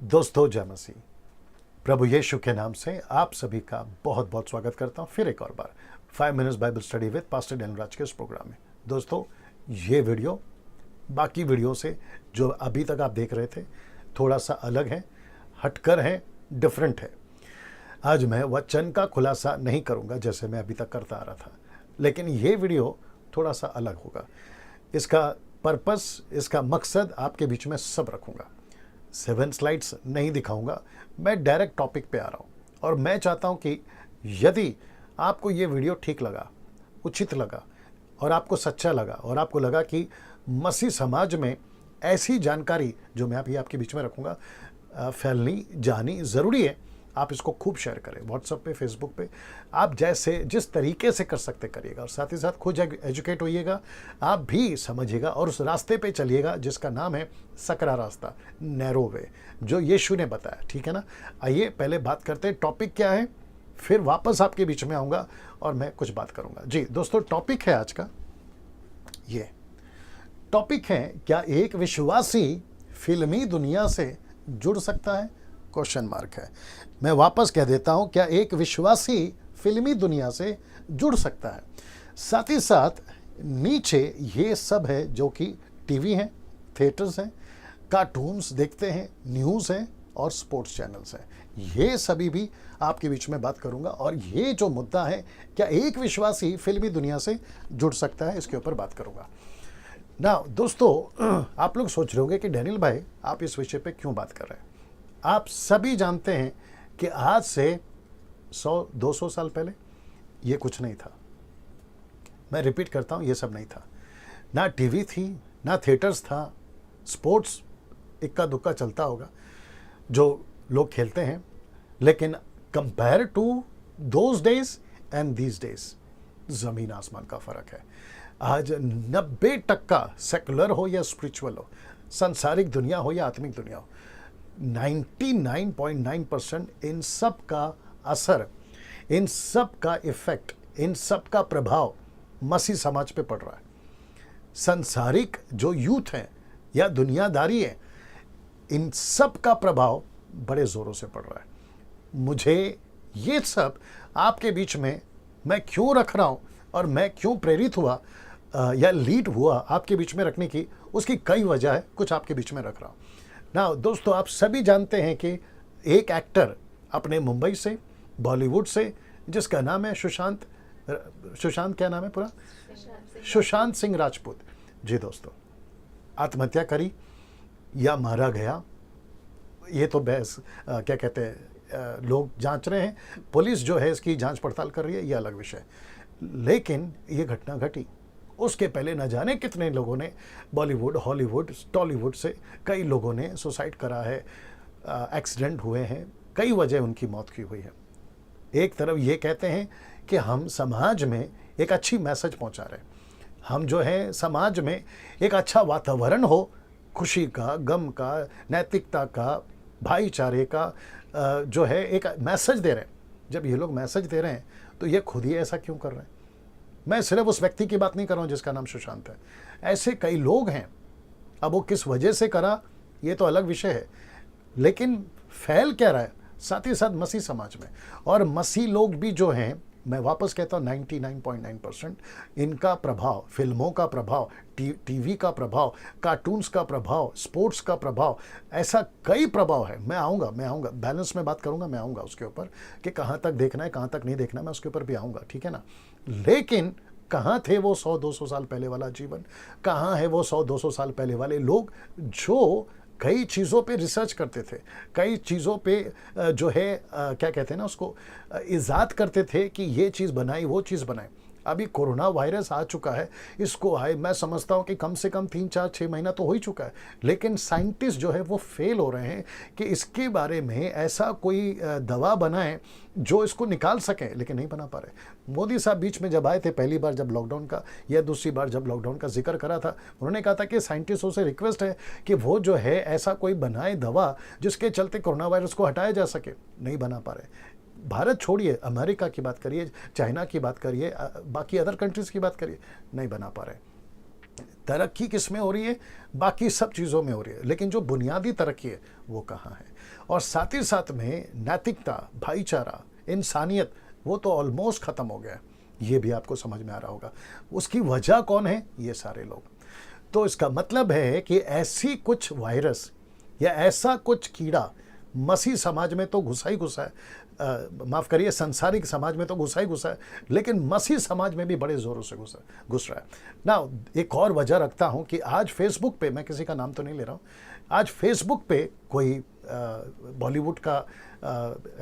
दोस्तों, जय मसीह। प्रभु यीशु के नाम से आप सभी का बहुत बहुत स्वागत करता हूँ फिर एक और बार 5 minutes Bible study with pastor Daniel Raj के इस प्रोग्राम में। दोस्तों, ये वीडियो बाकी वीडियो से जो अभी तक आप देख रहे थे थोड़ा सा अलग है, हटकर है, डिफरेंट है। आज मैं वचन का खुलासा नहीं करूँगा जैसे मैं अभी तक करता आ रहा था, लेकिन ये वीडियो थोड़ा सा अलग होगा। इसका पर्पस, इसका मकसद आपके बीच में सब रखूँगा। 7 स्लाइड्स नहीं दिखाऊंगा, मैं डायरेक्ट टॉपिक पे आ रहा हूँ। और मैं चाहता हूँ कि यदि आपको ये वीडियो ठीक लगा, उचित लगा और आपको सच्चा लगा और आपको लगा कि मसीह समाज में ऐसी जानकारी जो मैं अभी आपके बीच में रखूँगा फैलनी जानी ज़रूरी है, आप इसको खूब शेयर करें। व्हाट्सएप पे, फेसबुक पे, आप जैसे जिस तरीके से कर सकते करिएगा। और साथ ही साथ खुद एजुकेट होइएगा, आप भी समझिएगा और उस रास्ते पे चलिएगा जिसका नाम है सकरा रास्ता, नैरो वे, जो यीशु ने बताया। ठीक है ना। आइए पहले बात करते हैं टॉपिक क्या है, फिर वापस आपके बीच में आऊँगा और मैं कुछ बात करूँगा। जी दोस्तों, टॉपिक है आज का ये टॉपिक है, क्या एक विश्वासी फिल्मी दुनिया से जुड़ सकता है? क्वेश्चन मार्क है। मैं वापस कह देता हूं, क्या एक विश्वासी फिल्मी दुनिया से जुड़ सकता है? साथ ही साथ नीचे ये सब है जो कि टीवी हैं, थिएटर्स हैं, कार्टून्स देखते हैं, न्यूज़ हैं और स्पोर्ट्स चैनल्स हैं। ये सभी भी आपके बीच में बात करूंगा। और ये जो मुद्दा है, क्या एक विश्वासी फिल्मी दुनिया से जुड़ सकता है, इसके ऊपर बात करूंगा ना। दोस्तों, आप लोग सोच रहे होंगे कि डैनियल भाई आप इस विषय पे क्यों बात कर रहे हैं। आप सभी जानते हैं कि आज से 100-200 साल पहले ये कुछ नहीं था। मैं रिपीट करता हूँ, ये सब नहीं था। ना टीवी थी, ना थिएटर्स था, स्पोर्ट्स इक्का दुक्का चलता होगा जो लोग खेलते हैं, लेकिन compare to those days and these days ज़मीन आसमान का फ़र्क है। आज 90% सेकुलर हो या स्पिरिचुअल हो, सांसारिक दुनिया हो या आत्मिक दुनिया हो, 99.9% इन सब का असर, इन सब का इफेक्ट, इन सब का प्रभाव मसीह समाज पे पड़ रहा है। संसारिक जो यूथ है या दुनियादारी है, इन सब का प्रभाव बड़े ज़ोरों से पड़ रहा है। मुझे ये सब आपके बीच में मैं क्यों रख रहा हूँ और मैं क्यों प्रेरित हुआ या लीड हुआ आपके बीच में रखने की, उसकी कई वजह है, कुछ आपके बीच में रख रहा हूँ ना। दोस्तों, आप सभी जानते हैं कि एक एक्टर अपने मुंबई से, बॉलीवुड से, जिसका नाम है सुशांत क्या नाम है पूरा? सुशांत सिंह राजपूत। जी दोस्तों, आत्महत्या करी या मारा गया, ये तो बहस क्या कहते हैं, लोग जांच रहे हैं, पुलिस जो है इसकी जांच पड़ताल कर रही है, ये अलग विषय। लेकिन ये घटना घटी, उसके पहले न जाने कितने लोगों ने बॉलीवुड, हॉलीवुड, टॉलीवुड से कई लोगों ने सुसाइड करा है, एक्सीडेंट हुए हैं, कई वजह उनकी मौत की हुई है। एक तरफ ये कहते हैं कि हम समाज में एक अच्छी मैसेज पहुंचा रहे हैं, हम जो है समाज में एक अच्छा वातावरण हो, खुशी का, गम का, नैतिकता का, भाईचारे का जो है एक मैसेज दे रहे हैं। जब ये लोग मैसेज दे रहे हैं तो ये खुद ही ऐसा क्यों कर रहे हैं? मैं सिर्फ उस व्यक्ति की बात नहीं कर रहा हूँ जिसका नाम सुशांत है, ऐसे कई लोग हैं। अब वो किस वजह से करा ये तो अलग विषय है, लेकिन फैल क्या रहा है साथ ही साथ मसीह समाज में। और मसीह लोग भी जो हैं, मैं वापस कहता हूँ 99.9% इनका प्रभाव, फिल्मों का प्रभाव, टीवी का प्रभाव, कार्टून्स का प्रभाव, स्पोर्ट्स का प्रभाव, ऐसा कई प्रभाव है। मैं आऊँगा बैलेंस में बात करूँगा, मैं आऊँगा उसके ऊपर कि कहाँ तक देखना है, कहाँ तक नहीं देखना है, मैं उसके ऊपर भी आऊँगा, ठीक है ना। लेकिन कहाँ थे वो 100-200 साल पहले वाला जीवन? कहाँ है वो 100-200 साल पहले वाले लोग जो कई चीज़ों पे रिसर्च करते थे, कई चीज़ों पे जो है क्या कहते हैं ना उसको, इजाद करते थे कि ये चीज़ बनाई, वो चीज़ बनाई। अभी कोरोना वायरस आ चुका है, इसको आए मैं समझता हूँ कि कम से कम 3-4-6 महीना तो हो ही चुका है, लेकिन साइंटिस्ट जो है वो फेल हो रहे हैं कि इसके बारे में ऐसा कोई दवा बनाए जो इसको निकाल सके, लेकिन नहीं बना पा रहे। मोदी साहब बीच में जब आए थे पहली बार, जब लॉकडाउन का या दूसरी बार जब लॉकडाउन का जिक्र करा था, उन्होंने कहा था कि साइंटिस्टों से रिक्वेस्ट है कि वो जो है ऐसा कोई बनाए दवा जिसके चलते कोरोना वायरस को हटाया जा सके। नहीं बना पा रहे। भारत छोड़िए, अमेरिका की बात करिए, चाइना की बात करिए, बाकी अदर कंट्रीज़ की बात करिए, नहीं बना पा रहे। तरक्की किस में हो रही है? बाकी सब चीज़ों में हो रही है, लेकिन जो बुनियादी तरक्की है वो कहाँ है? और साथ ही साथ में नैतिकता, भाईचारा, इंसानियत, वो तो ऑलमोस्ट ख़त्म हो गया है। ये भी आपको समझ में आ रहा होगा। उसकी वजह कौन है? ये सारे लोग। तो इसका मतलब है कि ऐसी कुछ वायरस या ऐसा कुछ कीड़ा मसीह समाज में तो घुसा ही घुसा है, माफ़ करिए, संसारिक समाज में तो घुसा ही घुसा है, लेकिन मसीह समाज में भी बड़े ज़ोरों से घुस रहा है ना। एक और वजह रखता हूं कि आज फेसबुक पे, मैं किसी का नाम तो नहीं ले रहा हूं, आज फेसबुक पे कोई बॉलीवुड का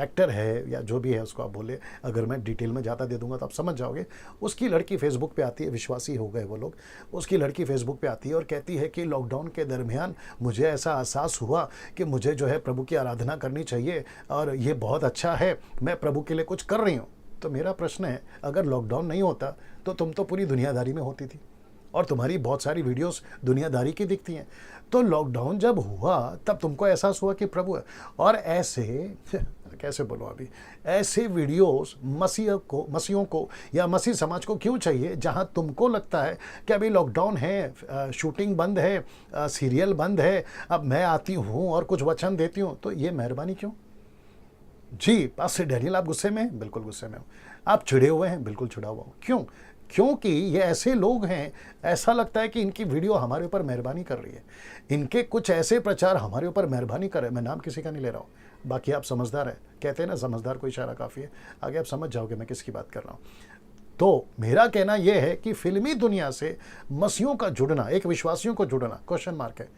एक्टर है या जो भी है उसको आप बोले, अगर मैं डिटेल में ज़्यादा दे दूंगा तो आप समझ जाओगे। उसकी लड़की फेसबुक पे आती है, विश्वासी हो गए वो लोग। उसकी लड़की फेसबुक पे आती है और कहती है कि लॉकडाउन के दरमियान मुझे ऐसा एहसास हुआ कि मुझे जो है प्रभु की आराधना करनी चाहिए और ये बहुत अच्छा है, मैं प्रभु के लिए कुछ कर रही हूँ। तो मेरा प्रश्न है, अगर लॉकडाउन नहीं होता तो तुम तो पूरी दुनियादारी में होती थी और तुम्हारी बहुत सारी वीडियोस दुनियादारी की दिखती हैं। तो लॉकडाउन जब हुआ तब तुमको एहसास हुआ कि प्रभु है। और ऐसे कैसे बोलो, अभी ऐसे वीडियोस मसीहों को या मसीह समाज को क्यों चाहिए, जहां तुमको लगता है कि अभी लॉकडाउन है, शूटिंग बंद है, सीरियल बंद है, अब मैं आती हूं और कुछ वचन देती हूं। तो ये मेहरबानी क्यों? जी पास्टर डैनियल, आप गुस्से में हैं? बिल्कुल गुस्से में हूं। आप चिढ़े हुए हैं? बिल्कुल चिढ़ा हुआ हूं। क्यों? क्योंकि ये ऐसे लोग हैं, ऐसा लगता है कि इनकी वीडियो हमारे ऊपर मेहरबानी कर रही है, इनके कुछ ऐसे प्रचार हमारे ऊपर मेहरबानी कर रहे हैं। मैं नाम किसी का नहीं ले रहा हूँ, बाकी आप समझदार हैं, कहते हैं ना समझदार को इशारा काफ़ी है, आगे आप समझ जाओगे मैं किसकी बात कर रहा हूँ। तो मेरा कहना यह है कि फिल्मी दुनिया से मसीहों का जुड़ना, एक विश्वासियों को जुड़ना, क्वेश्चन मार्क है,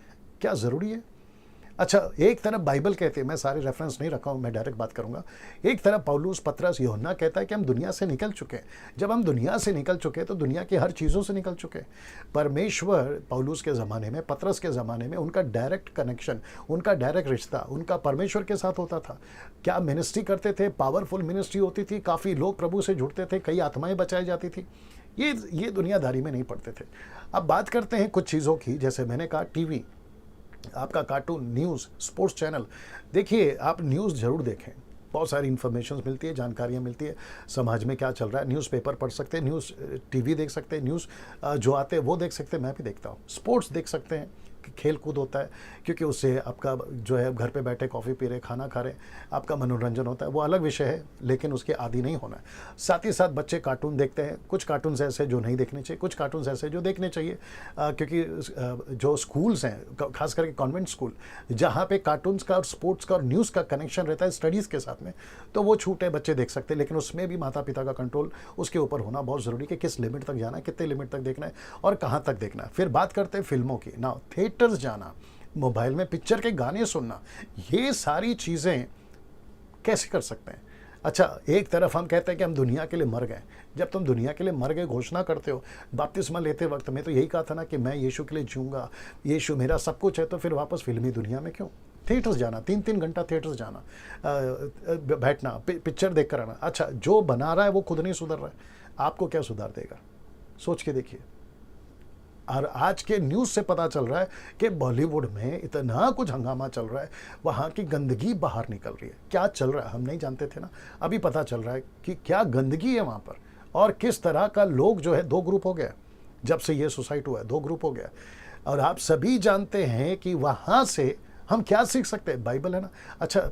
क्या ज़रूरी है? अच्छा, एक तरफ बाइबल कहते हैं, मैं सारे रेफरेंस नहीं रखा हूँ, मैं डायरेक्ट बात करूंगा। एक तरफ पौलुस, पतरस, यूहन्ना कहता है कि हम दुनिया से निकल चुके हैं। जब हम दुनिया से निकल चुके हैं तो दुनिया की हर चीज़ों से निकल चुके हैं। परमेश्वर पौलुस के ज़माने में, पतरस के ज़माने में उनका डायरेक्ट कनेक्शन, उनका डायरेक्ट रिश्ता उनका परमेश्वर के साथ होता था। क्या मिनिस्ट्री करते थे, पावरफुल मिनिस्ट्री होती थी, काफ़ी लोग प्रभु से जुड़ते थे, कई आत्माएँ बचाई जाती थी। ये दुनियादारी में नहीं पड़ते थे। अब बात करते हैं कुछ चीज़ों की, जैसे मैंने कहा टीवी, आपका कार्टून, न्यूज़, स्पोर्ट्स चैनल। देखिए, आप न्यूज़ ज़रूर देखें, बहुत सारी इन्फॉर्मेशन मिलती है, जानकारियाँ मिलती है, समाज में क्या चल रहा है। न्यूज़पेपर पढ़ सकते हैं, न्यूज़ टीवी देख सकते हैं, न्यूज़ जो आते हैं वो देख सकते हैं, मैं भी देखता हूँ। स्पोर्ट्स देख सकते हैं, खेल कूद होता है, क्योंकि उससे आपका जो है घर पे बैठे कॉफ़ी पी रहे, खाना खा रहे, आपका मनोरंजन होता है, वो अलग विषय है, लेकिन उसके आदी नहीं होना है। साथ ही साथ बच्चे कार्टून देखते हैं, कुछ कार्टून्स ऐसे जो नहीं देखने चाहिए, कुछ कार्टून्स ऐसे जो देखने चाहिए, क्योंकि जो स्कूल्स हैं, खास करके कॉन्वेंट स्कूल, जहाँ पे कार्टून्स का और स्पोर्ट्स का और न्यूज़ का कनेक्शन रहता है स्टडीज़ के साथ में, तो वो छूटे बच्चे देख सकते हैं, लेकिन उसमें भी माता पिता का कंट्रोल उसके ऊपर होना बहुत ज़रूरी है कि किस लिमिट तक जाना है, कितने लिमिट तक देखना है और कहाँ तक देखना है। फिर बात करते हैं फिल्मों की ना, थिएटर्स जाना, मोबाइल में पिक्चर के गाने सुनना, ये सारी चीज़ें कैसे कर सकते हैं? अच्छा, एक तरफ हम कहते हैं कि हम दुनिया के लिए मर गए। जब तुम दुनिया के लिए मर गए घोषणा करते हो, बपतिस्मा लेते वक्त में तो यही कहा था ना कि मैं यीशु के लिए जीऊँगा, यीशु मेरा सब कुछ है, तो फिर वापस फिल्मी दुनिया में क्यों? थिएटर्स जाना, 3-3 घंटा थिएटर्स जाना, बैठना, पिक्चर देख कर आना। अच्छा, जो बना रहा है वो खुद नहीं सुधर रहा है, आपको क्या सुधार देगा? सोच के देखिए। और आज के न्यूज़ से पता चल रहा है कि बॉलीवुड में इतना कुछ हंगामा चल रहा है, वहाँ की गंदगी बाहर निकल रही है। क्या चल रहा है हम नहीं जानते थे ना, अभी पता चल रहा है कि क्या गंदगी है वहाँ पर और किस तरह का लोग जो है 2 ग्रुप हो गया। जब से ये सुसाइड हुआ है 2 ग्रुप हो गया। और आप सभी जानते हैं कि वहाँ से हम क्या सीख सकते हैं? बाइबल है ना। अच्छा,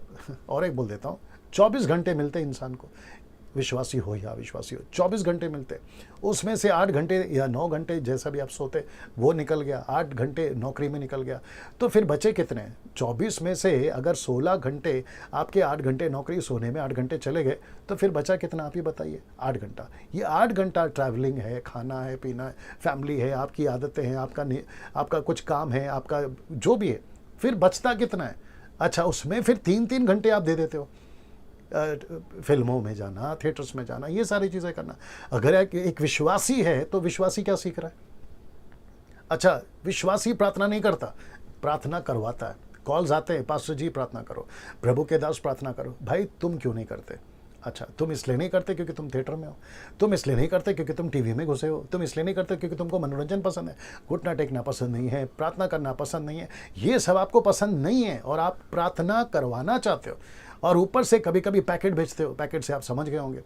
और एक बोल देता हूँ, 24 घंटे मिलते हैं इंसान को, विश्वासी हो या अविश्वासी हो, 24 घंटे मिलते, उसमें से 8 घंटे या 9 घंटे जैसा भी आप सोते वो निकल गया, 8 घंटे नौकरी में निकल गया, तो फिर बचे कितने? 24 में से अगर 16 घंटे आपके 8 घंटे नौकरी, सोने में 8 घंटे चले गए, तो फिर बचा कितना आप ही बताइए? 8 घंटा। ये 8 घंटा ट्रैवलिंग है, खाना है, पीना है, फैमिली है, आपकी आदतें हैं, आपका कुछ काम है, आपका जो भी है, फिर बचता कितना है? अच्छा, उसमें फिर 3-3 घंटे आप दे देते हो फिल्मों में जाना, थिएटर्स में जाना, ये सारी चीज़ें करना। अगर एक विश्वासी है तो विश्वासी क्या सीख रहा है? अच्छा, विश्वासी प्रार्थना नहीं करता, प्रार्थना करवाता है। कॉल्स आते हैं, पास्टर जी प्रार्थना करो, प्रभु के दास प्रार्थना करो। भाई तुम क्यों नहीं करते? अच्छा, तुम इसलिए नहीं करते क्योंकि तुम थिएटर में हो, तुम इसलिए नहीं करते क्योंकि तुम टीवी में घुसे हो, तुम इसलिए नहीं करते क्योंकि तुमको मनोरंजन पसंद है, घुटना टेकना पसंद नहीं है, प्रार्थना करना पसंद नहीं है, ये सब आपको पसंद नहीं है और आप प्रार्थना करवाना चाहते हो और ऊपर से कभी कभी पैकेट भेजते हो। पैकेट से आप समझ गए होंगे,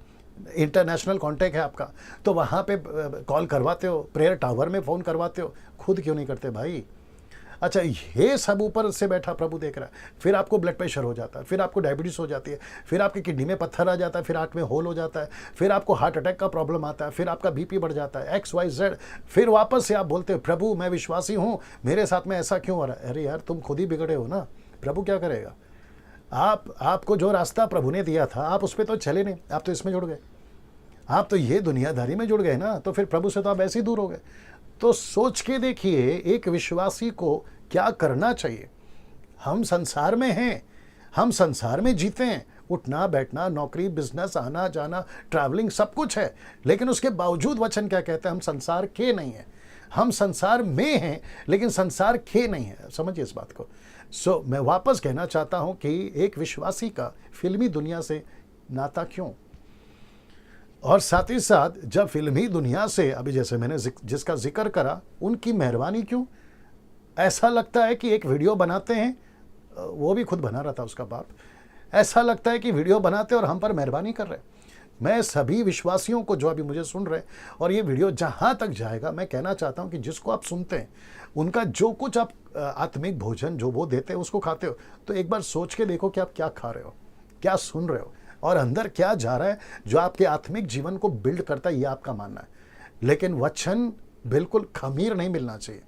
इंटरनेशनल कांटेक्ट है आपका, तो वहाँ पे कॉल करवाते हो, प्रेयर टावर में फ़ोन करवाते हो, खुद क्यों नहीं करते भाई? अच्छा, ये सब ऊपर से बैठा प्रभु देख रहा है। फिर आपको ब्लड प्रेशर हो जाता है, फिर आपको डायबिटीज़ हो जाती है, फिर आपकी किडनी में पत्थर आ जाता है, फिर आँख में होल हो जाता है, फिर आपको हार्ट अटैक का प्रॉब्लम आता है, फिर आपका बीपी बढ़ जाता है, XYZ। फिर वापस से आप बोलते हो प्रभु मैं विश्वासी हूँ, मेरे साथ में ऐसा क्यों हो रहा है? अरे यार, तुम खुद ही बिगड़े हो ना, प्रभु क्या करेगा? आपको जो रास्ता प्रभु ने दिया था, आप उस पर तो चले नहीं, आप तो इसमें जुड़ गए, आप तो ये दुनियादारी में जुड़ गए ना, तो फिर प्रभु से तो आप ऐसे ही दूर हो गए। तो सोच के देखिए, एक विश्वासी को क्या करना चाहिए। हम संसार में हैं, हम संसार में जीते हैं, उठना बैठना, नौकरी, बिजनेस, आना जाना, ट्रैवलिंग, सब कुछ है, लेकिन उसके बावजूद वचन क्या कहते हैं? हम संसार के नहीं हैं। हम संसार में हैं, लेकिन संसार के नहीं है। समझिए इस बात को। मैं वापस कहना चाहता हूं कि एक विश्वासी का फिल्मी दुनिया से नाता क्यों, और साथ ही साथ जब फिल्मी दुनिया से, अभी जैसे मैंने जिसका जिक्र करा, उनकी मेहरबानी क्यों? ऐसा लगता है कि एक वीडियो बनाते हैं, वो भी खुद बना रहा था उसका बाप, ऐसा लगता है कि वीडियो बनाते और हम पर मेहरबानी कर रहे हैं। मैं सभी विश्वासियों को जो अभी मुझे सुन रहे हैं, और ये वीडियो जहाँ तक जाएगा, मैं कहना चाहता हूँ कि जिसको आप सुनते हैं, उनका जो कुछ आप आत्मिक भोजन जो वो देते हैं उसको खाते हो, तो एक बार सोच के देखो कि आप क्या खा रहे हो, क्या सुन रहे हो, और अंदर क्या जा रहा है जो आपके आत्मिक जीवन को बिल्ड करता है, ये आपका मानना है। लेकिन वचन बिल्कुल खमीर नहीं मिलना चाहिए,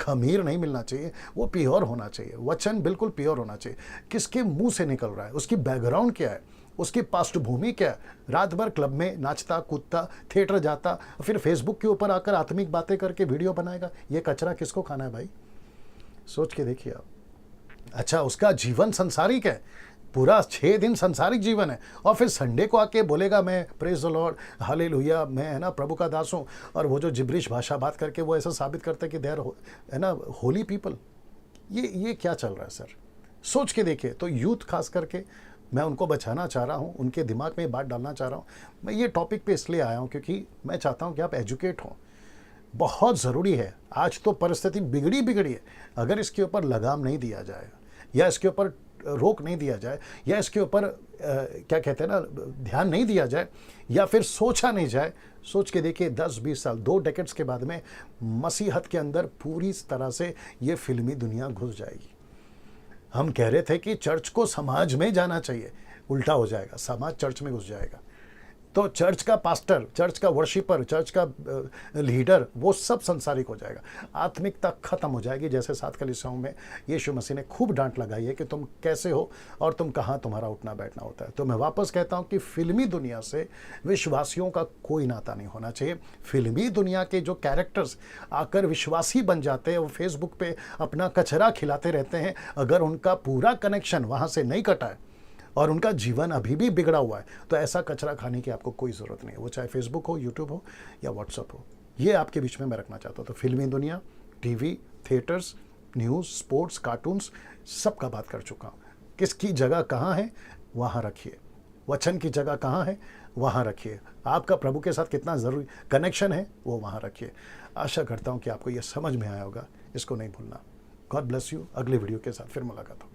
खमीर नहीं मिलना चाहिए, वो प्योर होना चाहिए। वचन बिल्कुल प्योर होना चाहिए। किसके मुंह से निकल रहा है, उसकी बैकग्राउंड क्या है, उसकी पृष्ठभूमि क्या है। रात भर क्लब में नाचता कूदता, थिएटर जाता, फिर फेसबुक के ऊपर आकर आत्मिक बातें करके वीडियो बनाएगा, ये कचरा किसको खाना है भाई? सोच के देखिए आप। अच्छा, उसका जीवन संसारिक है, पूरा 6 दिन संसारिक जीवन है, और फिर संडे को आके बोलेगा मैं प्रेज द लॉर्ड, हालेलुया, मैं है ना प्रभु का दास हूँ, और वो जो जिब्रिश भाषा बात करके वो ऐसा साबित करते हैं कि दे आर है ना होली पीपल। ये क्या चल रहा है सर? सोच के देखिए। तो यूथ खास करके मैं उनको बचाना चाह रहा हूँ, उनके दिमाग में ये बात डालना चाह रहा हूँ। मैं ये टॉपिक पे इसलिए आया हूँ क्योंकि मैं चाहता हूँ कि आप एजुकेट हों, बहुत ज़रूरी है। आज तो परिस्थिति बिगड़ी है, अगर इसके ऊपर लगाम नहीं दिया जाएगा, या इसके ऊपर रोक नहीं दिया जाए, या इसके ऊपर क्या कहते हैं ना, ध्यान नहीं दिया जाए, या फिर सोचा नहीं जाए। सोच के देखिए 10-20 साल, 2 डेकेड्स के बाद में मसीहत के अंदर पूरी तरह से ये फिल्मी दुनिया घुस जाएगी। हम कह रहे थे कि चर्च को समाज में जाना चाहिए, उल्टा हो जाएगा, समाज चर्च में घुस जाएगा। तो चर्च का पास्टर, चर्च का वर्शिपर, चर्च का लीडर, वो सब संसारिक हो जाएगा, आत्मिकता खत्म हो जाएगी। जैसे 7 कलीसियाओं में यीशु मसीह ने खूब डांट लगाई है कि तुम कैसे हो और तुम कहाँ तुम्हारा उठना बैठना होता है। तो मैं वापस कहता हूँ कि फिल्मी दुनिया से विश्वासियों का कोई नाता नहीं होना चाहिए। फिल्मी दुनिया के जो कैरेक्टर्स आकर विश्वासी बन जाते हैं, वो फेसबुक पे अपना कचरा खिलाते रहते हैं, अगर उनका पूरा कनेक्शन वहाँ से नहीं कटा है और उनका जीवन अभी भी बिगड़ा हुआ है, तो ऐसा कचरा खाने की आपको कोई ज़रूरत नहीं है, वो चाहे फेसबुक हो, यूट्यूब हो या व्हाट्सअप हो। ये आपके बीच में मैं रखना चाहता हूँ। तो फिल्मी दुनिया, TV, theatres, news, sports, cartoons, सब का बात कर चुका हूँ। किसकी जगह कहाँ है वहाँ रखिए, वचन की जगह कहाँ है वहाँ रखिए, आपका प्रभु के साथ कितना ज़रूरी कनेक्शन है वो वहाँ रखिए। आशा करता हूँ कि आपको ये समझ में आया होगा, इसको नहीं भूलना। God bless you. अगले वीडियो के साथ फिर मुलाकात हो।